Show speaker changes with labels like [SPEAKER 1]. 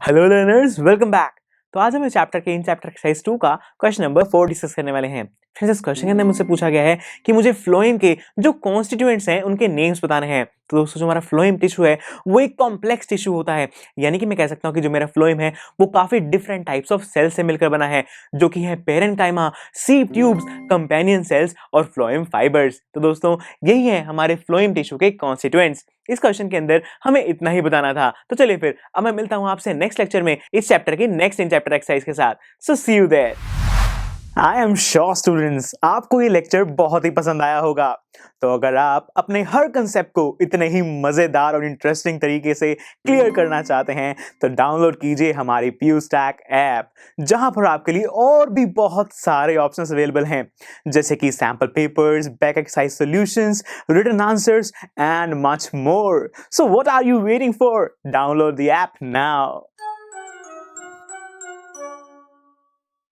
[SPEAKER 1] Hello learners, welcome back. तो आज हम चैप्टर एक्सरसाइज 2 का क्वेश्चन नंबर 4 डिस्कस करने वाले हैं। फ्रेंड्स, इस क्वेश्चन के अंदर मुझसे पूछा गया है कि मुझे फ्लोएम के जो कॉन्स्टिट्यूएंट्स हैं उनके नेम्स बताने हैं। तो दोस्तों, जो हमारा फ्लोएम टिश्यू है वो एक कॉम्प्लेक्स टिश्यू होता है, यानी कि मैं कह सकता हूं कि जो मेरा फ्लोएम है वो काफी डिफरेंट टाइप्स ऑफ सेल से मिलकर बना है, जो कि है parenchyma, sieve tubes, companion cells और फ्लोएम फाइबर्स। तो दोस्तों, यही है हमारे फ्लोएम टिश्यू के कॉन्स्टिट्यूएंट्स। इस क्वेश्चन के अंदर हमें इतना ही बताना था। तो चलिए फिर अब मैं मिलता हूं आपसे नेक्स्ट लेक्चर में इस चैप्टर की नेक्स्ट इन चैप्टर एक्सरसाइज के साथ। So see you there. I am sure students, आपको ये लेक्चर बहुत ही पसंद आया होगा। तो अगर आप अपने हर कंसेप्ट को इतने ही मजेदार और इंटरेस्टिंग तरीके से क्लियर करना चाहते हैं तो डाउनलोड कीजिए हमारी PuStack ऐप, जहां पर आपके लिए और भी बहुत सारे ऑप्शंस अवेलेबल हैं, जैसे कि sample papers, back exercise solutions, written answers and much more. So what are you waiting for? Download the app now.